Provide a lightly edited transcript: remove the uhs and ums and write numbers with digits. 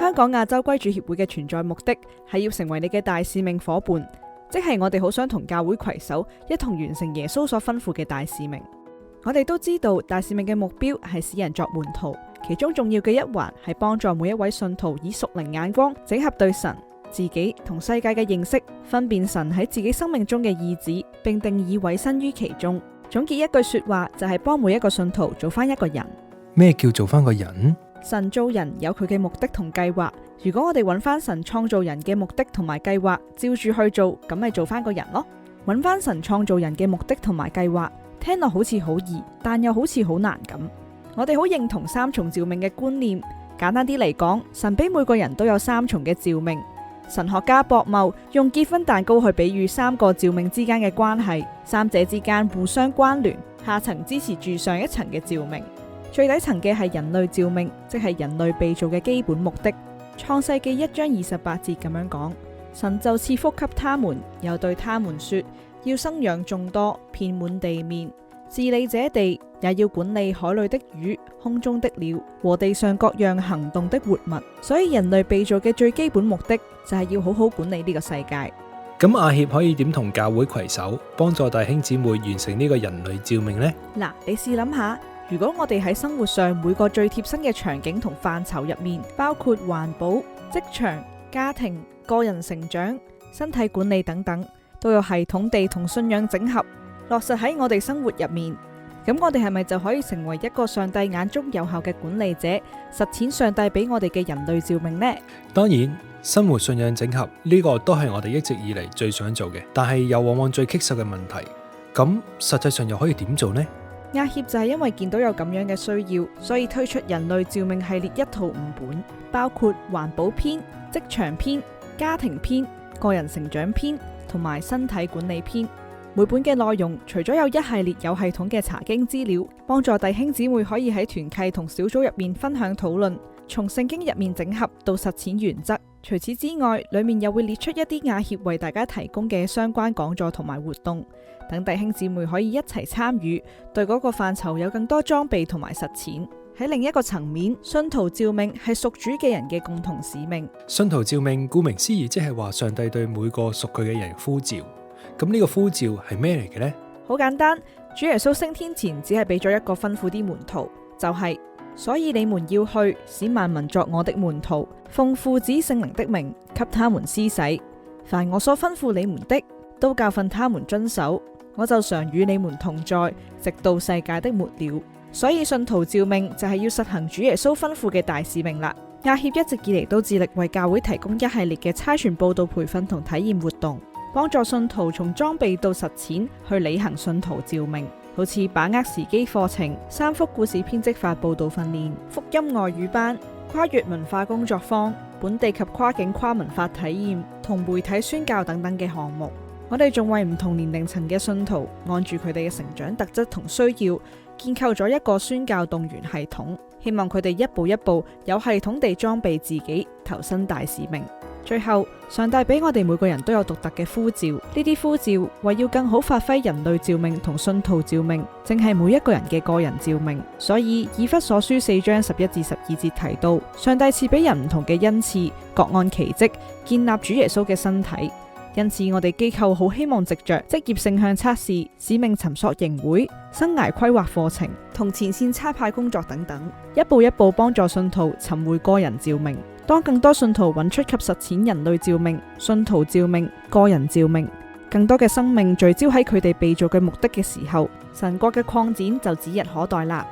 香港亞洲歸主協會嘅存在目的係要成為你嘅大使命夥伴，即係我哋好想同教會攜手，一同完成耶穌所吩咐嘅大使命。我哋都知道大使命嘅目標係使人作門徒，其中重要嘅一環係幫助每一位信徒以屬靈眼光整合對神、自己同世界嘅認識，分辨神喺自己生命中嘅意旨，並定義委身於其中。總結一句說話就係幫每一個信徒做翻一個人。咩叫做翻個人？神造人有佢嘅目的同計劃，如果我哋揾翻神創造人嘅目的同埋計劃，照住去做，咁咪做翻個人咯。揾翻神創造人嘅目的同埋計劃，聽落好似好易，但又好似好難咁。我哋好認同三重召命嘅觀念，簡單啲嚟講，神俾每個人都有三重嘅召命。神學家博茂用結婚蛋糕去比喻三個召命之間嘅關係，三者之間互相關聯，下層支持住上一層嘅召命。最底層嘅係人類召命，即係人類被造嘅基本目的。創世記1章28節咁樣講，神就賜福給他們，又對他們說，要生養眾多，遍滿地面，治理這地，也要管理海裏的魚、空中的鳥和地上各樣行動的活物。所以人類被造嘅最基本目的就係要好好管理呢個世界。咁阿協可以點同教會攜手，幫助弟兄姊妹完成呢個人類召命呢？嗱，你試諗下，如果我哋喺生活上每個最貼身嘅場景同範疇入面，包括環保、職場、家庭、個人成長、身體管理等等，都有系統地同信仰整合，落實喺我哋生活入面，咁我哋係咪就可以成為一個上帝眼中有效嘅管理者，實踐上帝俾我哋嘅人類召命呢？當然，生活信仰整合呢個都係我哋一直以嚟最想做嘅，但係又往往最棘手嘅問題。咁實際上又可以點做呢？亞協就係因為見到有咁樣嘅需要，所以推出人類召命系列一套5本，包括環保篇、職場篇、家庭篇、個人成長篇同埋身體管理篇。每本嘅內容除咗有一系列有系統嘅查經資料，幫助弟兄姊妹可以喺團契同小組入面分享討論，從聖經入面整合到實踐原則。除此之外，裏面又會列出一啲亞協為大家提供嘅相關講座同埋活動，等弟兄姊妹可以一齊參與，對嗰個範疇有更多裝備同埋實踐。喺另一個層面，信徒召命係屬主嘅人嘅共同使命。信徒召命顧名思義，即係話上帝對每個屬佢嘅人呼召。咁呢個呼召係咩嚟嘅呢？好簡單，主耶穌升天前只係俾咗一個吩咐啲門徒，就係所以你們要去，使萬民作我的門徒，奉父子聖靈的名給他們施洗，凡我所吩咐你們的，都教訓他們遵守，我就常與你們同在，直到世界的末了。所以信徒召命就係要實行主耶穌吩咐嘅大使命啦。亞協一直以嚟都致力為教會提供一系列嘅差傳佈道培訓同體驗活動，幫助信徒從裝備到實踐去履行信徒召命，好似把握時機課程、3幅故事編織法佈道訓練、福音外語班、跨越文化工作坊、本地及跨境跨文化體驗同媒體宣教等等嘅項目。我哋仲為唔同年齡層嘅信徒，按住佢哋嘅成長特質同需要，建構咗一個宣教動員系統，希望佢哋一步一步有系統地裝備自己，投身大使命。最後，上帝俾我哋每個人都有獨特嘅呼召，呢啲呼召為要更好發揮人類召命同信徒召命，正係每一個人嘅個人召命。所以以弗所書4章11至12節提到，上帝賜俾人唔同嘅恩賜，各按其職，建立主耶穌嘅身體。因此我哋機構好希望藉着職業性向測試、使命尋索營會、生涯規劃課程同前線差派工作等等，一步一步幫助信徒尋回個人召命。當更多信徒揾出及實踐人類召命、信徒召命、個人召命，更多嘅生命聚焦喺佢哋被造嘅目的嘅時候，神國嘅擴展就指日可待啦。